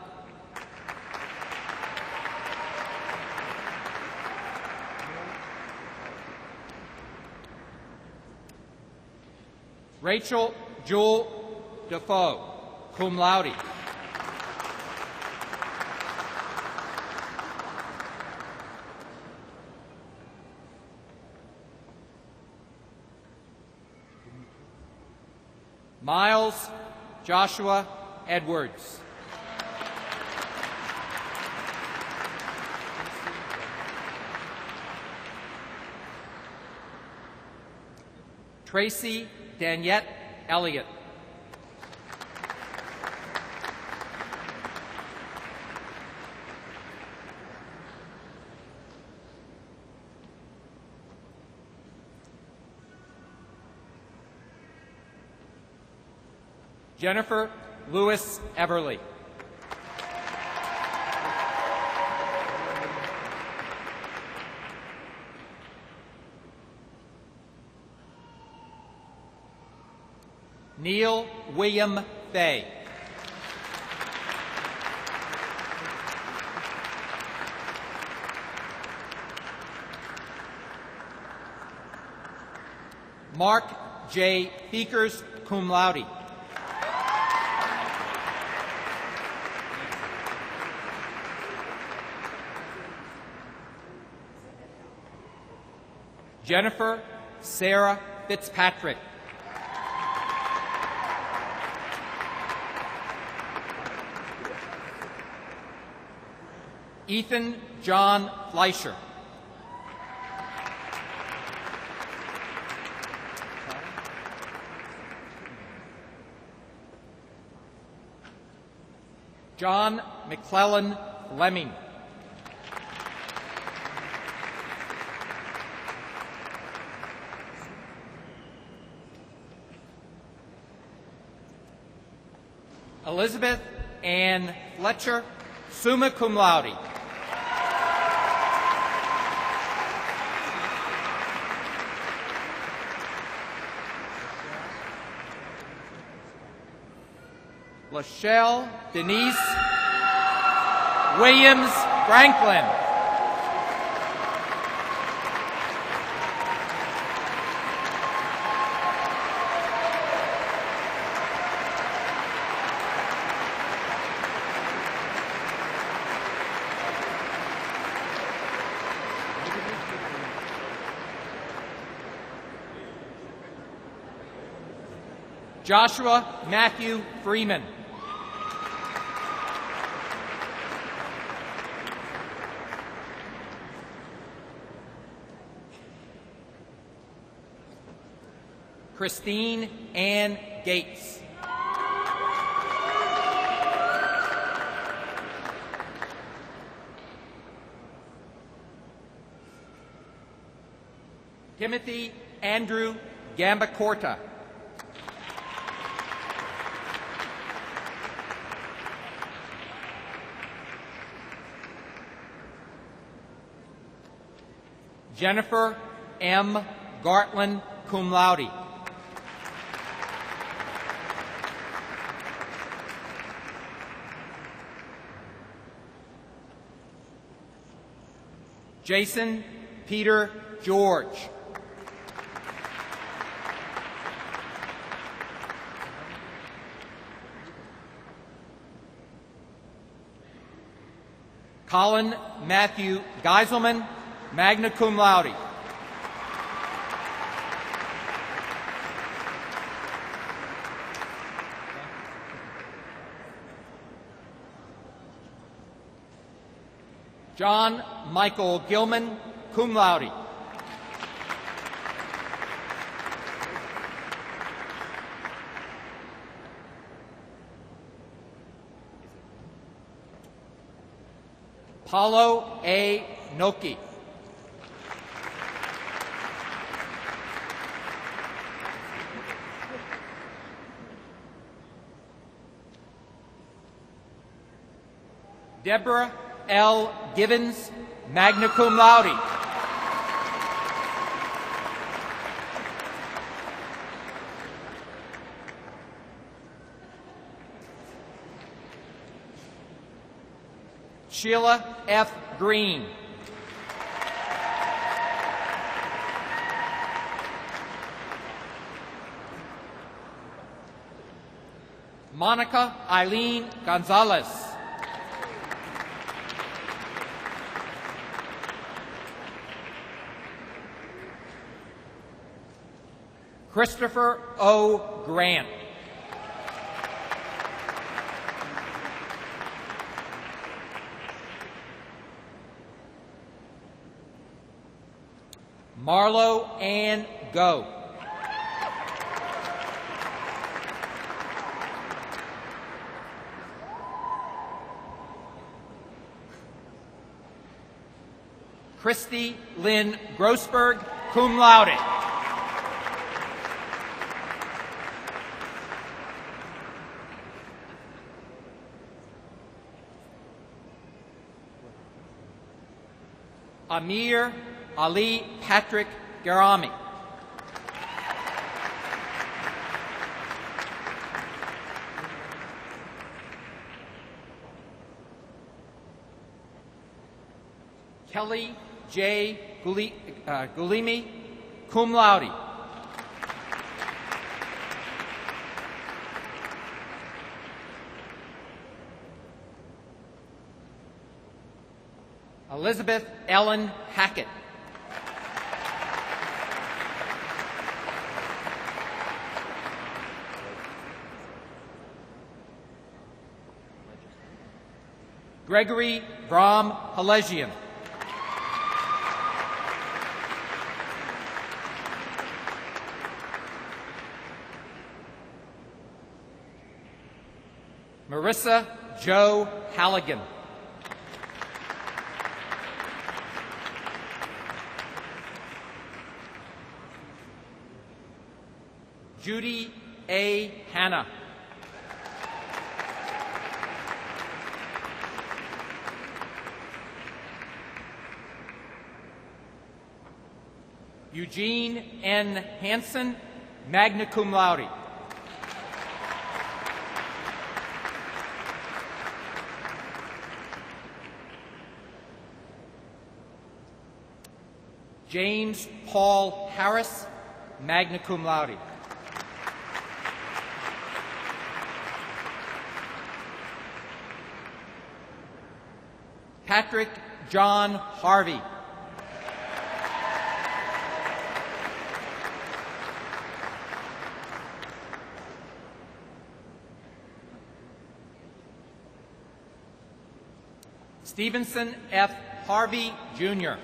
[SPEAKER 5] Rachel Jewel Defoe, cum laude. Miles Joshua Edwards. Tracy Daniette Elliott. Jennifer Lewis Everly. Neil William Fay. Mark J. Feekers, cum laude. Jennifer Sarah Fitzpatrick. Ethan John Fleischer. John McClellan Fleming. Elizabeth Ann Fletcher, summa cum laude. Lachelle Denise Williams Franklin. Joshua Matthew Freeman. Christine Ann Gates. Timothy Andrew Gambacorta. Jennifer M. Gartland cum laude. Jason Peter George. Colin Matthew Geiselman, magna cum laude. John Michael Gilman, cum laude. Paulo A. Noki. Deborah L. Givens, magna cum laude. Sheila F. Green. Monica Eileen Gonzalez. Christopher O. Grant. Marlo Ann Go. Christy Lynn Grossberg, cum laude. Amir Ali Patrick Garami. Kelly J. Gulimi, cum laude. Elizabeth Ellen Hackett. Gregory Bram Halegian. Marissa Jo Halligan. Judy A. Hanna. Eugene N. Hansen, magna cum laude. James Paul Harris, magna cum laude. Patrick John Harvey. Stevenson F. Harvey, Jr.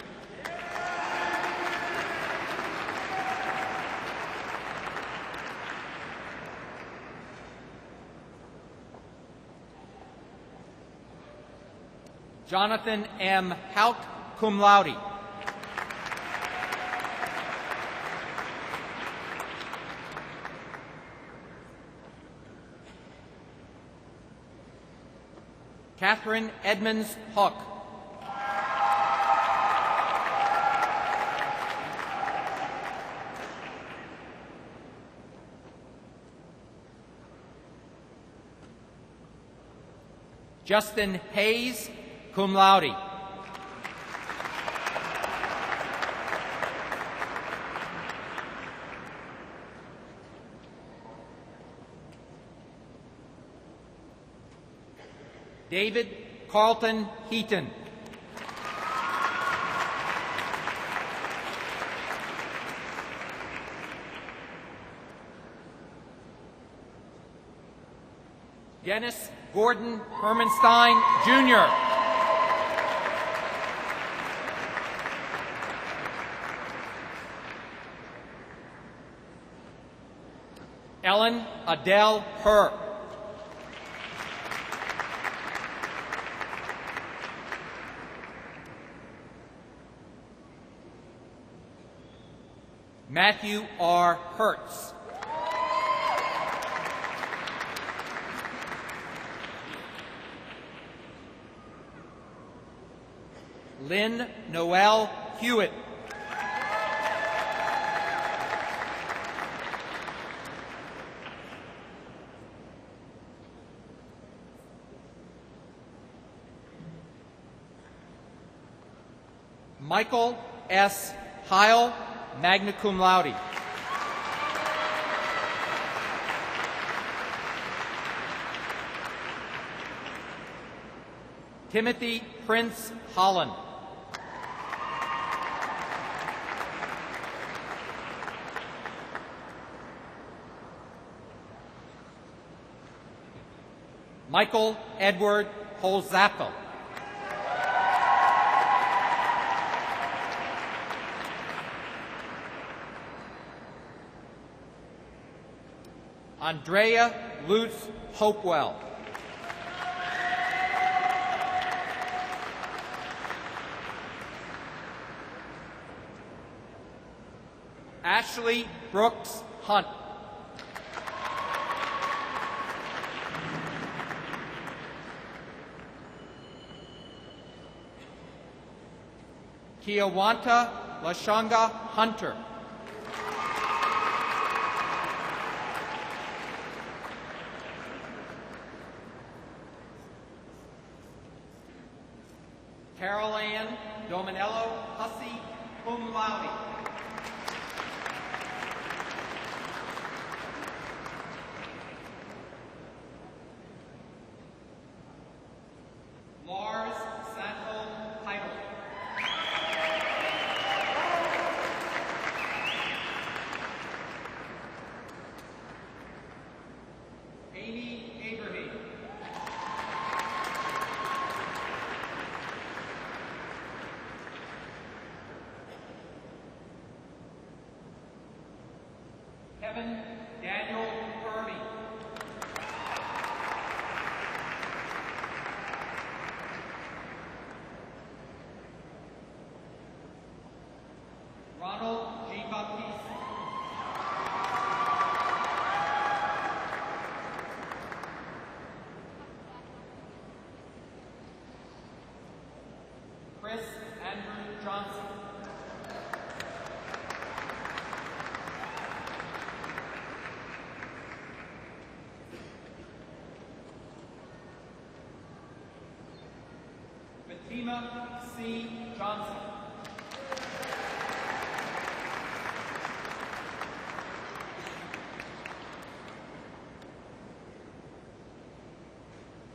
[SPEAKER 5] Jonathan M. Hauk, cum laude. Catherine Edmonds Huck. Justin Hayes, cum laude. David Carlton Heaton. Dennis Gordon Hermanstein, Jr. Ellen Adele Herr. Matthew R. Hertz. Lynn Noel Hewitt. Michael S. Heil, magna cum laude. Timothy Prince Holland. Michael Edward Holzappel. Andrea Lutz Hopewell. Ashley Brooks Hunt. Kiawanta Lashanga Hunter. Carol Ann Dominello Hussey, cum laude. Lars Sandholm Heidel. Amy Abraham. Kevin Daniel Irby. Ronald G. Baptiste. Chris Andrew Johnson. Fatima C. Johnson.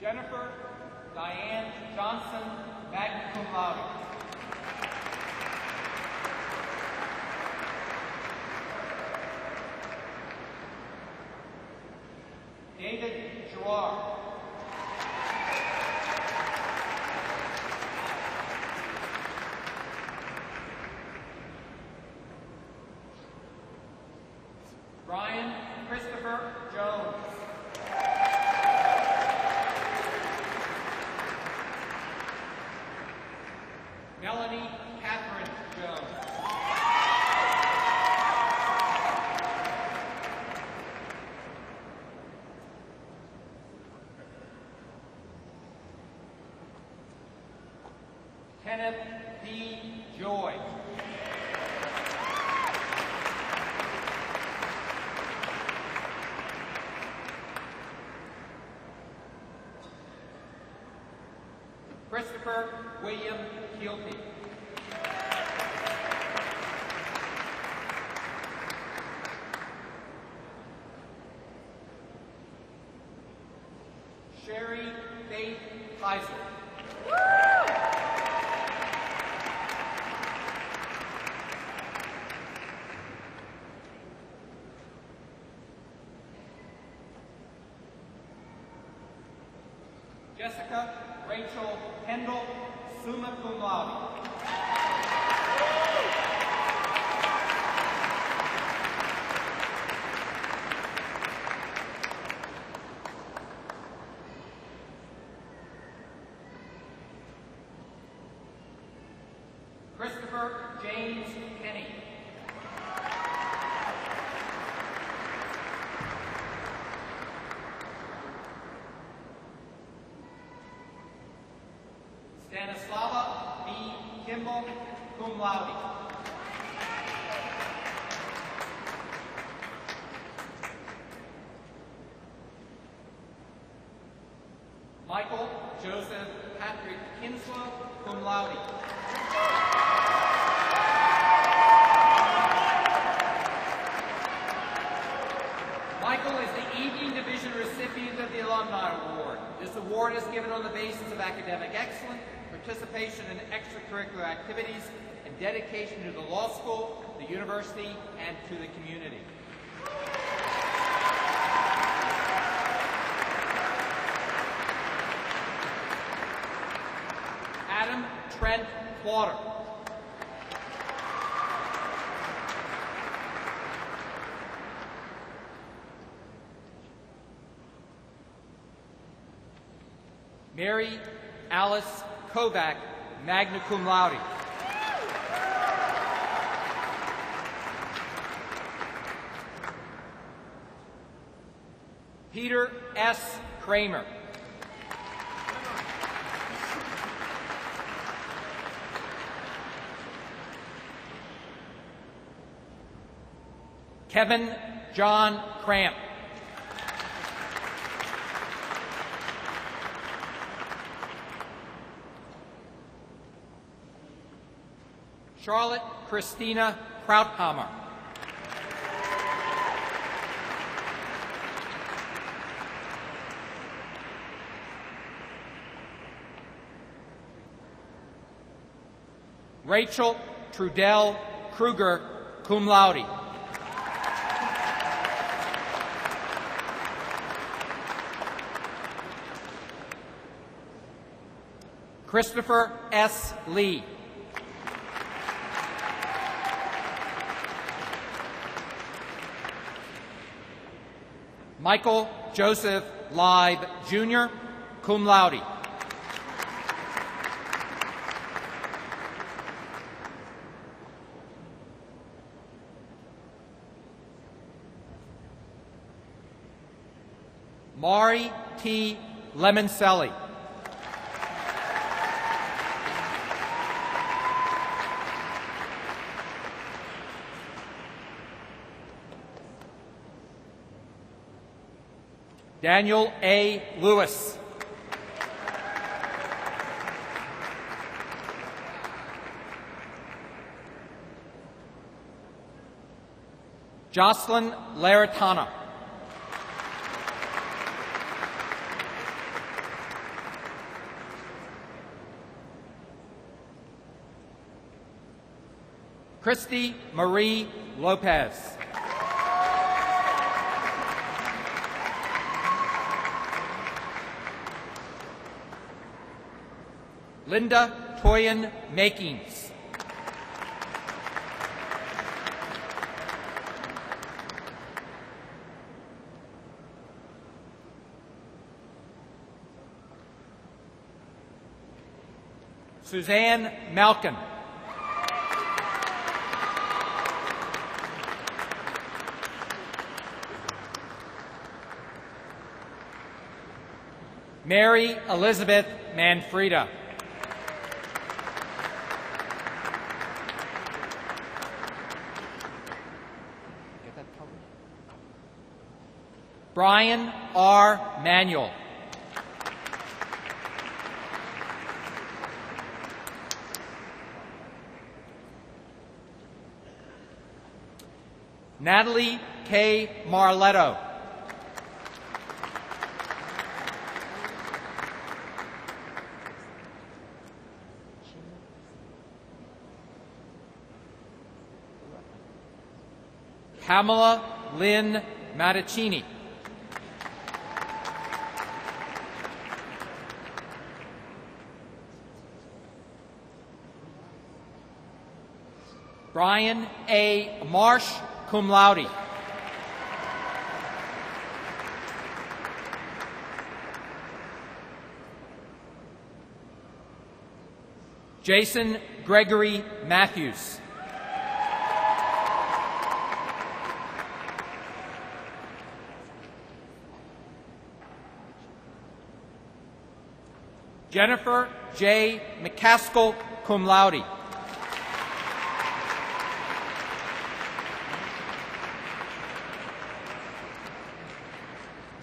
[SPEAKER 5] Jennifer Diane Johnson, magna cum laude. David Gerard. Brian Christopher Jones. Melanie Catherine Jones. Kenneth D. Joy. Christopher William Keelty. Sherry Faith Kaiser. Jessica Rachel Kendall, summa cum laude. Christopher James Kenny. Stanislava B. Kimball, cum laude. Michael Joseph Patrick Kinslow, cum laude. Michael is the Evening Division recipient of the Alumni Award. This award is given on the basis of academic excellence, participation in extracurricular activities, and dedication to the law school, the university, and to the community. Adam Trent Plauder. Mary Alice Kovac, magna cum laude. Peter S. Kramer. Kevin John Cramp. Charlotte Christina Krauthammer. Rachel Trudell Kruger, cum laude. Christopher S. Lee. Michael Joseph Live, Jr., cum laude. Mari T. Lemoncelli. Daniel A. Lewis. Jocelyn Laritana. Christy Marie Lopez. Linda Toyin Makings. Suzanne Malkin. Mary Elizabeth Manfreda. Brian R. Manuel. Natalie K. Marletto. Pamela Lynn Matticini. Brian A. Marsh, cum laude. Jason Gregory Matthews. Jennifer J. McCaskill, cum laude.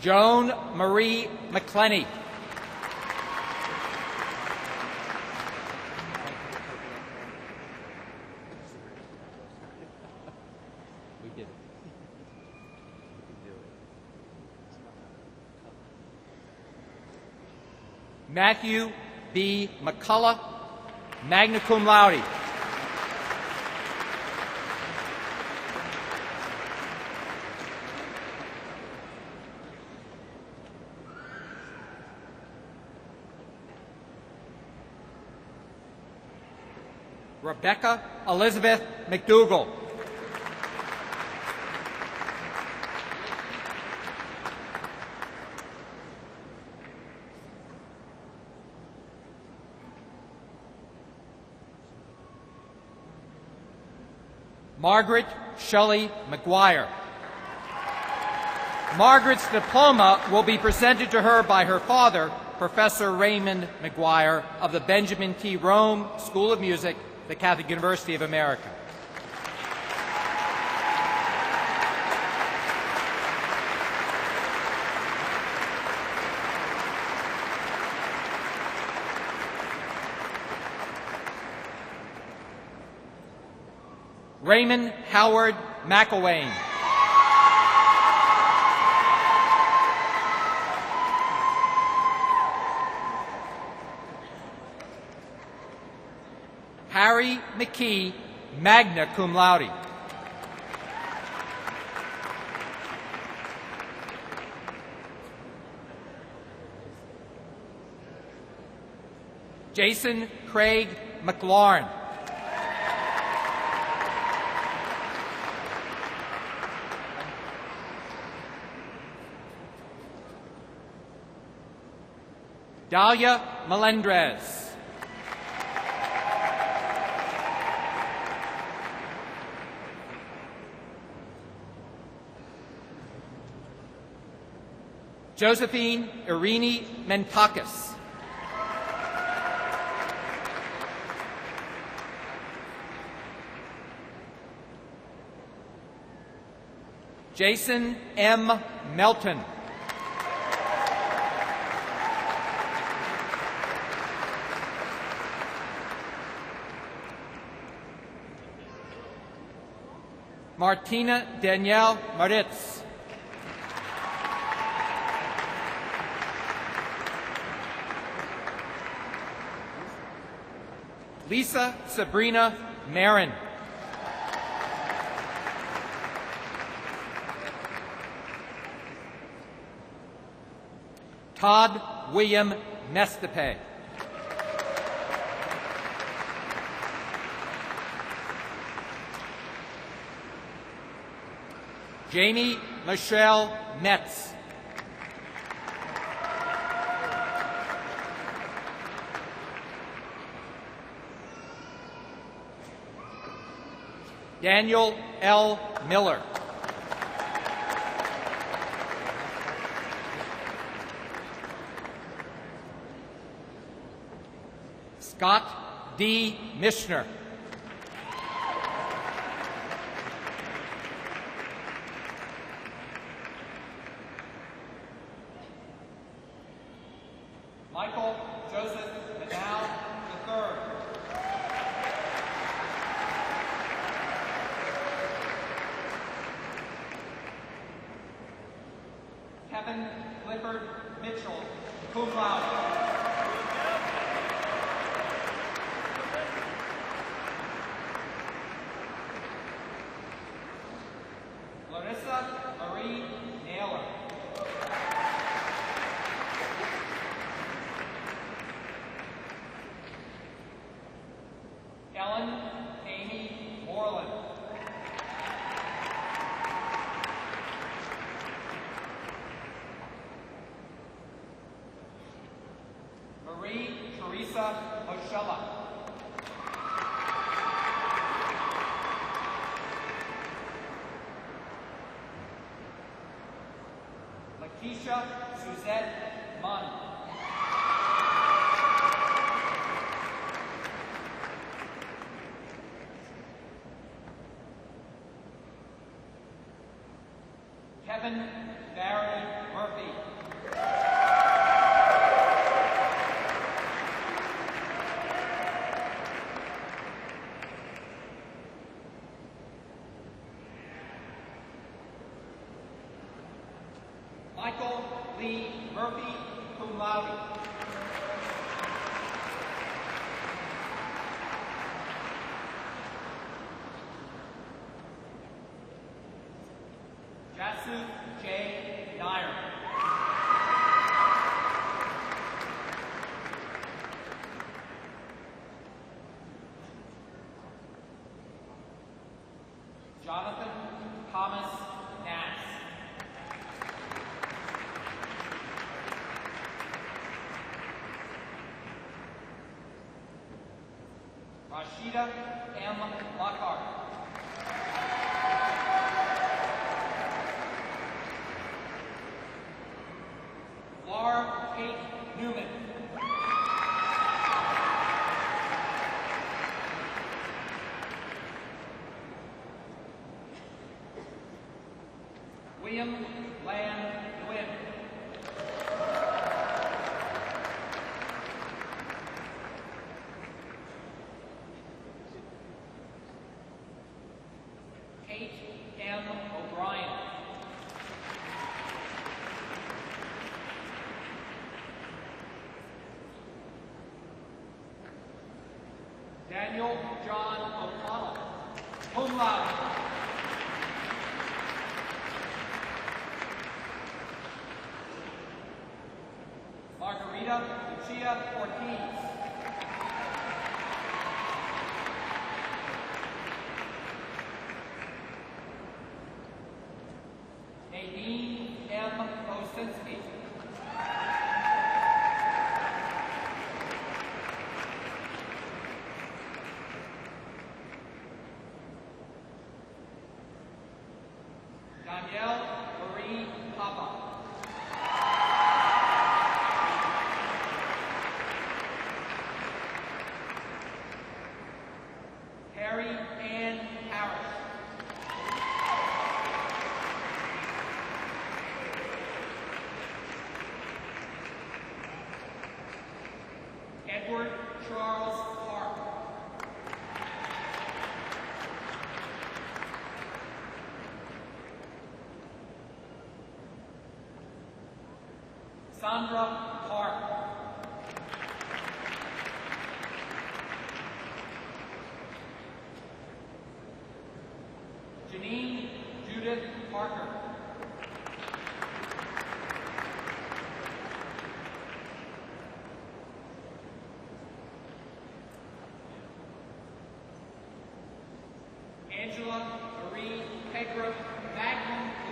[SPEAKER 5] Joan Marie McClenny. Matthew B. McCullough, magna cum laude. Rebecca Elizabeth McDougall. Margaret Shelley McGuire. Margaret's diploma will be presented to her by her father, Professor Raymond McGuire of the Benjamin T. Rome School of Music, the Catholic University of America. Raymond Howard McElwain. Harry McKee, magna cum laude. Jason Craig McLaurin. Dahlia Melendrez. Josephine Irini Mentakis. Jason M. Melton. Martina Danielle Maritz. Lisa Sabrina Marin. Todd William Mestepe. Jamie Michelle Metz. Daniel L. Miller. Scott D. Mishner. Michael Joseph Manal III. Kevin Clifford Mitchell, cum laude. Larissa Marie Naylor. Ellen Amy Moreland. Marie Teresa Moschella. Lakeisha Suzette Munn. Kevin Barry Murphy. Michael Lee Murphy, cum laude. Jasu J. Dyer. Jonathan Thomas Nass. Rashida M. Lockhart. Laura Kate Newman. William Lan Nguyen. Kate M. O'Brien. Daniel John O'Connell, cum laude. Margarita Lucia Ortiz. Nadine M. Osinski. Danielle Marie Papa. Harry Ann Harris. Edward Charles Park. Sandra Park. Janine Judith Parker. Angela Marie Pegra Magnum